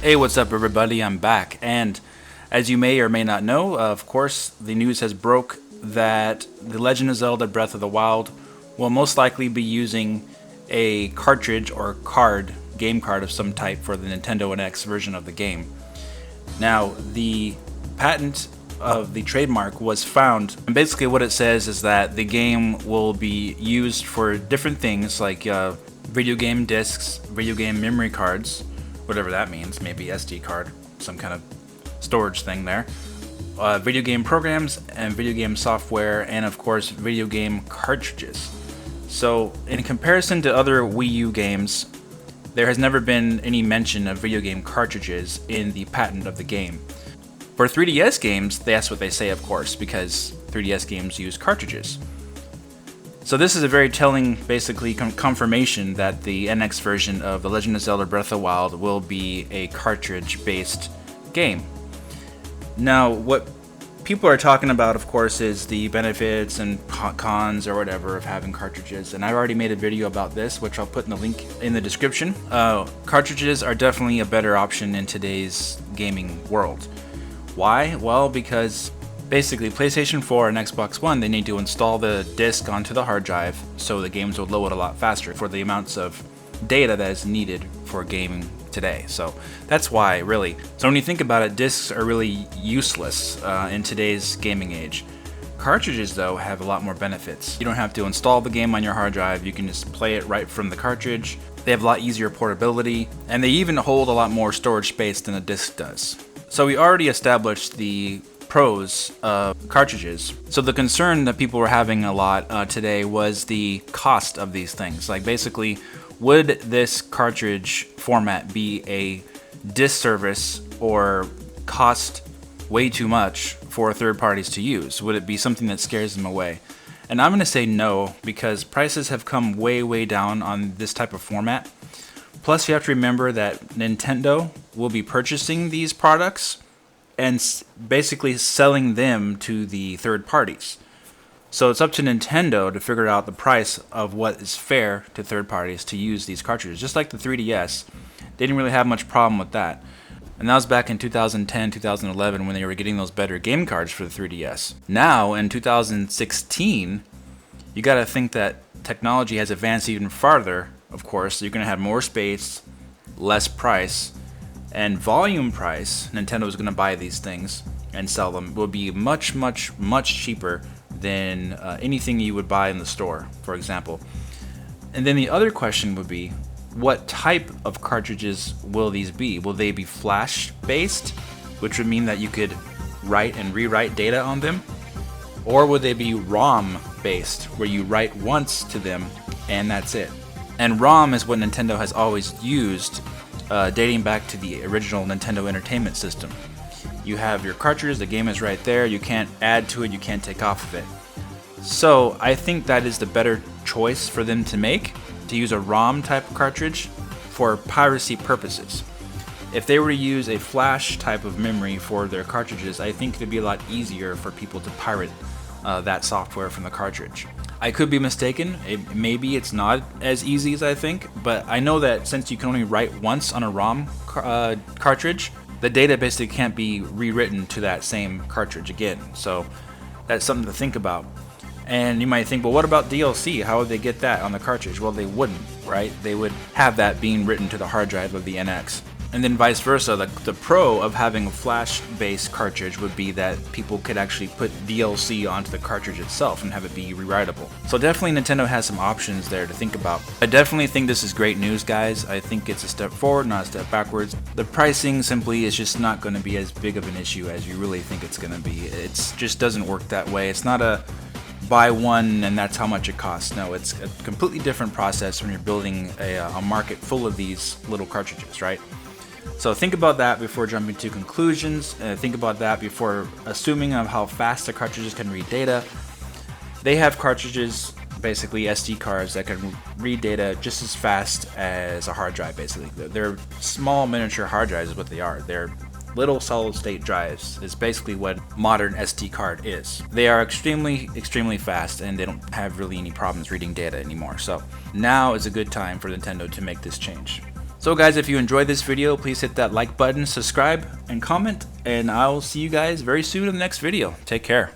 Hey, what's up everybody? I'm back, and as you may or may not know, of course, the news has broke that The Legend of Zelda Breath of the Wild will most likely be using a cartridge or game card of some type for the Nintendo NX version of the game. Now, the patent of the trademark was found, and basically what it says is that the game will be used for different things like video game discs, video game memory cards, whatever that means, maybe SD card, some kind of storage thing there, video game programs and video game software, and of course video game cartridges. So in comparison to other Wii U games, there has never been any mention of video game cartridges in the patent of the game. For 3DS games, that's what they say, of course, because 3DS games use cartridges. So this is a very telling, basically, confirmation that the NX version of The Legend of Zelda Breath of the Wild will be a cartridge-based game. Now, what people are talking about, of course, is the benefits and cons or whatever of having cartridges, and I've already made a video about this, which I'll put in the link in the description. Cartridges are definitely a better option in today's gaming world. Why? Well, because basically, PlayStation 4 and Xbox One, they need to install the disc onto the hard drive so the games will load a lot faster for the amounts of data that is needed for gaming today. So that's why, really. So when you think about it, discs are really useless in today's gaming age. Cartridges, though, have a lot more benefits. You don't have to install the game on your hard drive. You can just play it right from the cartridge. They have a lot easier portability, and they even hold a lot more storage space than a disc does. So we already established the pros of cartridges. So the concern that people were having a lot today was the cost of these things. Like, basically, would this cartridge format be a disservice or cost way too much for third parties to use? Would it be something that scares them away? And I'm going to say no, because prices have come way down on this type of format. Plus, you have to remember that Nintendo will be purchasing these products and basically selling them to the third parties. So it's up to Nintendo to figure out the price of what is fair to third parties to use these cartridges. Just like the 3DS, they didn't really have much problem with that. And that was back in 2010, 2011 when they were getting those better game cards for the 3DS. Now, in 2016, you gotta think that technology has advanced even farther, of course. You're gonna have more space, less price, and volume price. Nintendo is going to buy these things and sell them will be much cheaper than anything you would buy in the store, for example. And then the other question would be, what type of cartridges will these be? Will they be flash based, which would mean that you could write and rewrite data on them? Or would they be ROM based, where you write once to them and that's it? And ROM is what Nintendo has always used, dating back to the original Nintendo Entertainment System. You have your cartridge, the game is right there, you can't add to it, you can't take off of it. So I think that is the better choice for them to make, to use a ROM type of cartridge for piracy purposes. If they were to use a flash type of memory for their cartridges, I think it would be a lot easier for people to pirate that software from the cartridge. I could be mistaken. Maybe it's not as easy as I think, but I know that since you can only write once on a ROM cartridge, the data basically can't be rewritten to that same cartridge again. So that's something to think about. And you might think, well, what about DLC? How would they get that on the cartridge? Well, they wouldn't, right? They would have that being written to the hard drive of the NX. And then vice versa, the pro of having a flash-based cartridge would be that people could actually put DLC onto the cartridge itself and have it be rewritable. So definitely Nintendo has some options there to think about. I definitely think this is great news, guys. I think it's a step forward, not a step backwards. The pricing simply is just not going to be as big of an issue as you really think it's going to be. It just doesn't work that way. It's not a buy one and that's how much it costs. No, it's a completely different process when you're building a market full of these little cartridges, right? So think about that before jumping to conclusions. Think about that before assuming of how fast the cartridges can read data. They have cartridges, basically SD cards, that can read data just as fast as a hard drive, basically. They're small miniature hard drives is what they are. They're little solid state drives is basically what modern SD card is. They are extremely fast, and they don't have really any problems reading data anymore. So now is a good time for Nintendo to make this change. So guys, if you enjoyed this video, please hit that like button, subscribe, and comment, and I'll see you guys very soon in the next video. Take care.